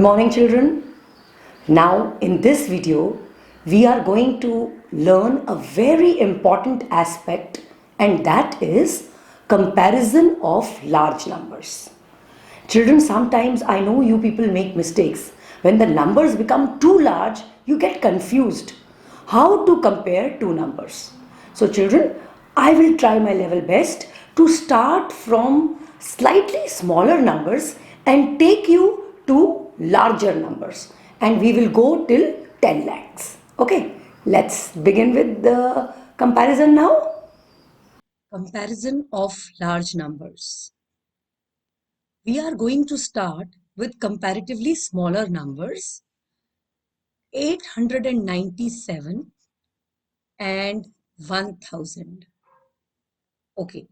morning, children. Now in this video we are going to learn a very important aspect, and that is comparison of large numbers. Children, sometimes I know you people make mistakes. When the numbers become too large, you get confused. How to compare two numbers? So children, I will try my level best to start from slightly smaller numbers and take you to larger numbers. And we will go till 10 lakhs. Okay, let's begin with the comparison now. Comparison of large numbers. We are going to start with comparatively smaller numbers, 897 and 1000. Okay,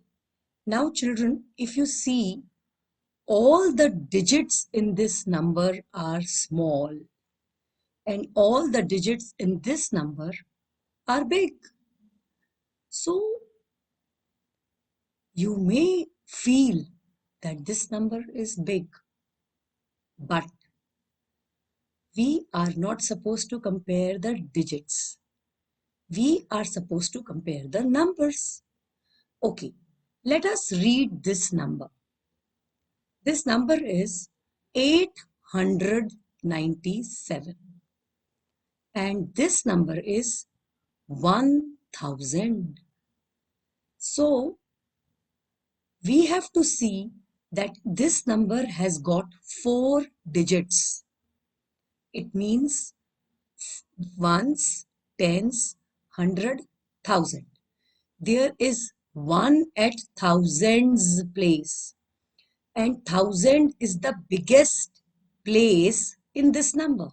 now children, if you see, all the digits in this number are small and all the digits in this number are big. So you may feel that this number is big, but we are not supposed to compare the digits. We are supposed to compare the numbers. Okay, let us read this number. This number is 897 and this number is 1000. So we have to see that this number has got 4 digits. It means ones, tens, hundred, thousand. There is 1 at thousands place, and 1000 is the biggest place in this number.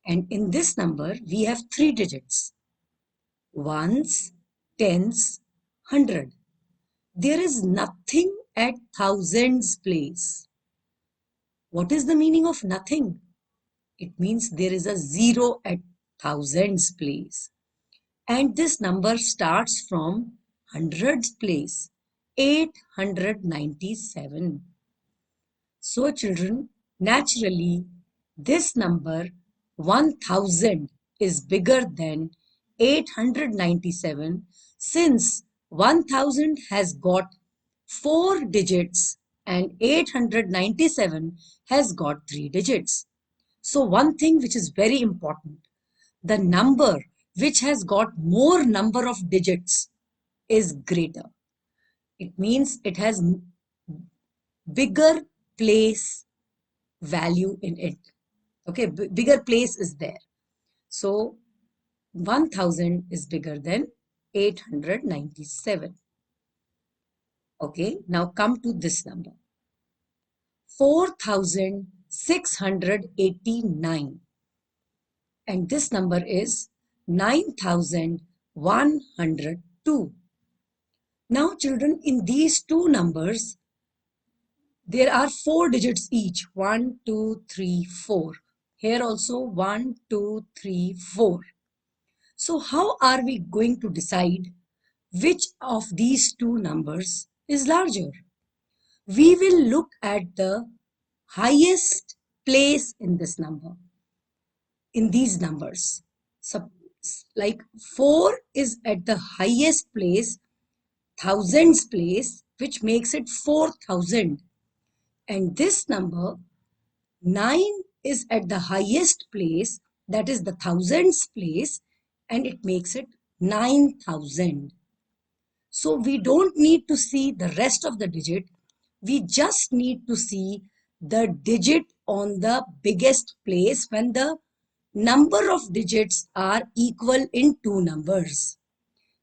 And in this number we have 3 digits: ones, tens, hundred. There is nothing at thousands place. What is the meaning of nothing? It means there is a 0 at thousands place. And this number starts from hundreds place, 897. So children, naturally this number 1000 is bigger than 897, since 1000 has got 4 digits and 897 has got 3 digits. So one thing which is very important, the number which has got more number of digits is greater. It means it has bigger place value in it. Okay, bigger place is there. So 1000 is bigger than 897. Okay, now come to this number, 4689, and this number is 9102. Now children, in these two numbers there are 4 digits each, 1 2 3 4. Here also 1 2 3 4. So how are we going to decide which of these two numbers is larger? We will look at the highest place in this number, in these numbers. So, like 4 is at the highest place, thousands place, which makes it 4000. And this number 9 is at the highest place, that is the thousands place, and it makes it 9000. So we don't need to see the rest of the digit. We just need to see the digit on the biggest place when the number of digits are equal in two numbers.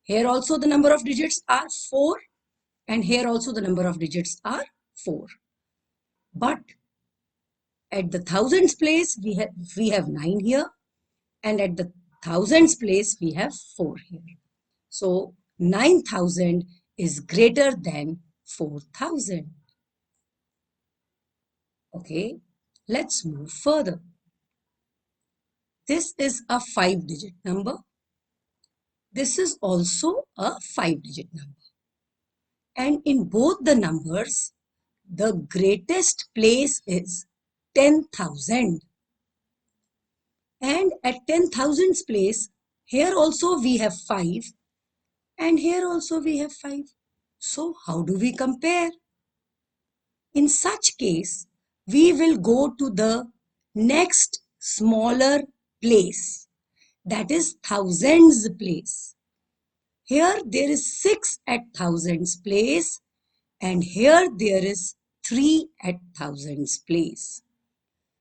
Here also the number of digits are 4, and here also the number of digits are 4. But at the thousands place we have 9 here, and at the thousands place we have 4 here. So 9000 is greater than 4000. Okay, let's move further. This is a 5-digit number. This is also a 5-digit number. And in both the numbers, the greatest place is 10,000. And at 10,000's place, here also we have 5 and here also we have 5. So how do we compare? In such case, we will go to the next smaller place, that is thousands place. Here there is 6 at thousands place and here there is 3 at thousands place.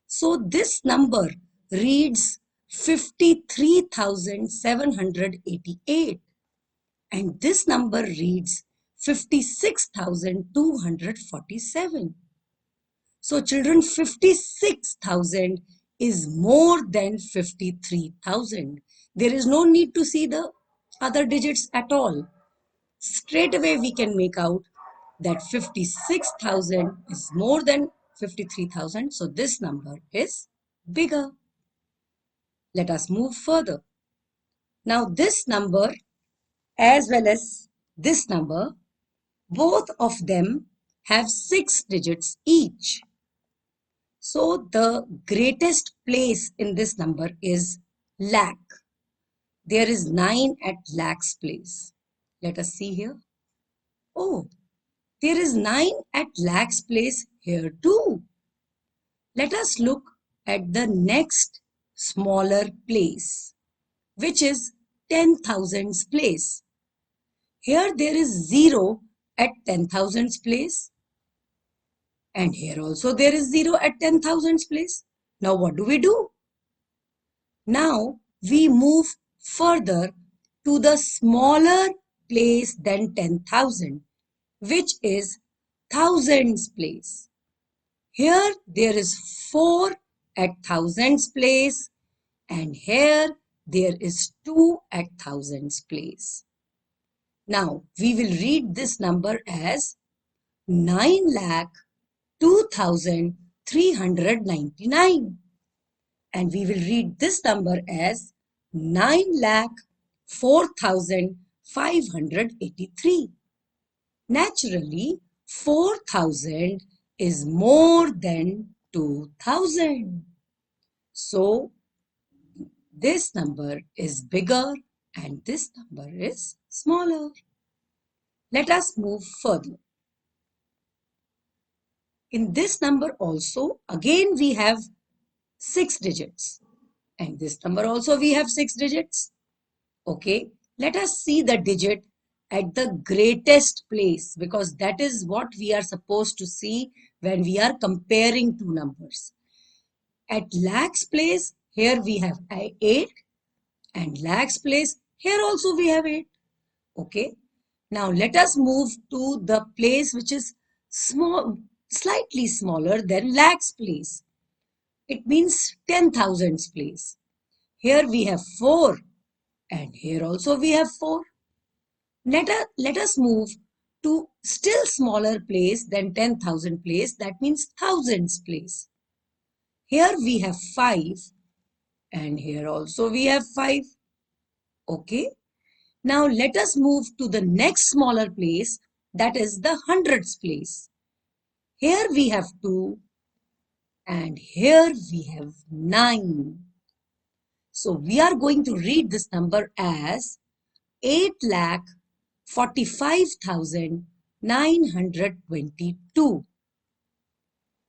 So this number reads 53,788 and this number reads 56,247. So children, 56,000 is more than 53,000. There is no need to see the other digits at all. Straight away we can make out that 56,000 is more than 53,000. So this number is bigger. Let us move further. Now this number as well as this number, both of them have 6 digits each. So the greatest place in this number is lakh. There is 9 at lakhs place. Let us see here. Oh, there is 9 at lakhs place here too. Let us look at the next smaller place, which is 10,000's place. Here there is 0 at 10,000's place. And here also there is 0 at 10,000's place. Now what do? Now we move further to the smaller place than 10,000, which is thousands place. Here there is 4 at thousands place and here there is 2 at thousands place. Now we will read this number as 9,02,399 and we will read this number as 9,04,583. Naturally, 4,000 is more than 2,000. So, this number is bigger and this number is smaller. Let us move further. In this number also, again we have 6 digits. And this number also we have 6 digits. Okay, let us see the digit at the greatest place because that is what we are supposed to see when we are comparing two numbers. At lakhs place, here we have 8 and lakhs place, here also we have 8. Okay, now let us move to the place which is small, slightly smaller than lakhs place. It means 10,000's place. Here we have 4 and here also we have 4. Let us move to still smaller place than 10,000 place. That means thousands place. Here we have 5 and here also we have 5. Okay. Now let us move to the next smaller place, that is the hundreds place. Here we have 2 and here we have 9. So we are going to read this number as 8,45,922.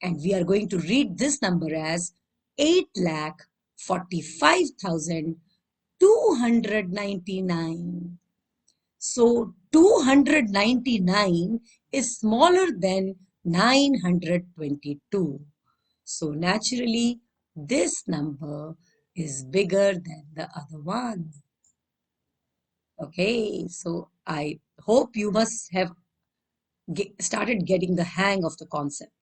And we are going to read this number as 8,45,299. So 299 is smaller than 922. So naturally, this number is bigger than the other one. Okay, so I hope you must have started getting the hang of the concept.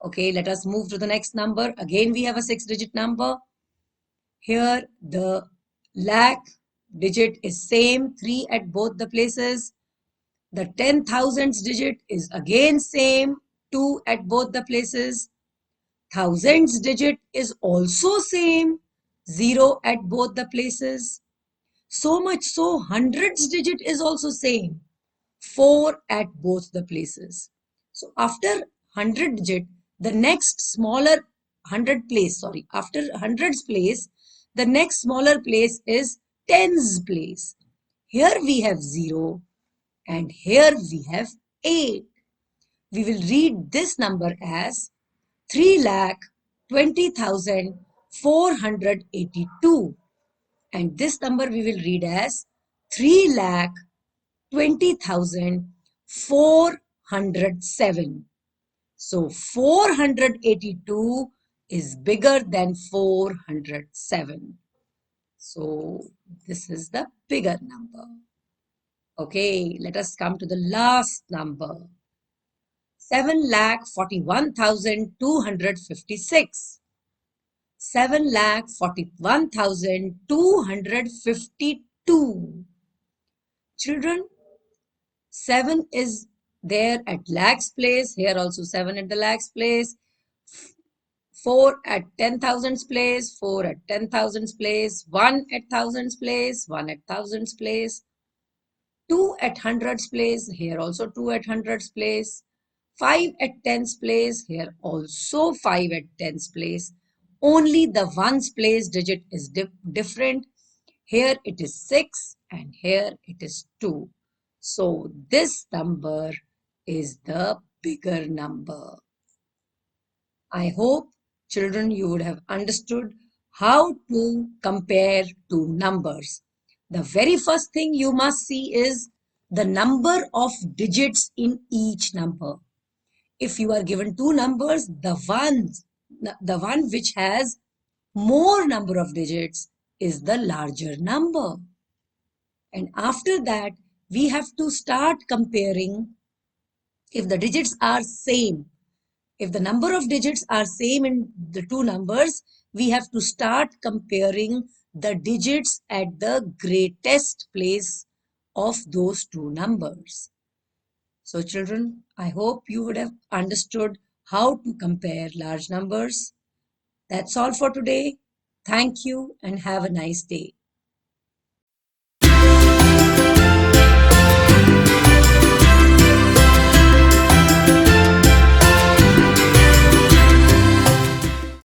Okay, let us move to the next number. Again, we have a 6-digit number. Here, the lakh digit is same, 3 at both the places. The 10,000s digit is again same, 2 at both the places. Thousands digit is also same, 0 at both the places. So much so, hundreds digit is also same, 4 at both the places. So after 100 digit, the next smaller hundred place, sorry, after hundreds place, the next smaller place is tens place. Here we have 0 and here we have 8. We will read this number as 3,20,482, and this number we will read as 3,20,407. So 482 is bigger than 407. So this is the bigger number. Okay, let us come to the last number. 7,41,256. 7,41,252. Children, 7 is there at lakhs place. Here also 7 at the lakhs place. 4 at 10,000s place. 4 at 10,000s place. 1 at thousands place. 1 at thousands place. 2 at hundreds place. Here also 2 at hundreds place. 5 at tens place. Here also 5 at tens place. Only the ones place digit is different. Here it is 6 and here it is 2. So this number is the bigger number. I hope, children, you would have understood how to compare two numbers. The very first thing you must see is the number of digits in each number. If you are given two numbers, the one which has more number of digits is the larger number. And after that, we have to start comparing if the digits are same. If the number of digits are same in the two numbers, we have to start comparing the digits at the greatest place of those two numbers. So children, I hope you would have understood how to compare large numbers. That's all for today. Thank you and have a nice day.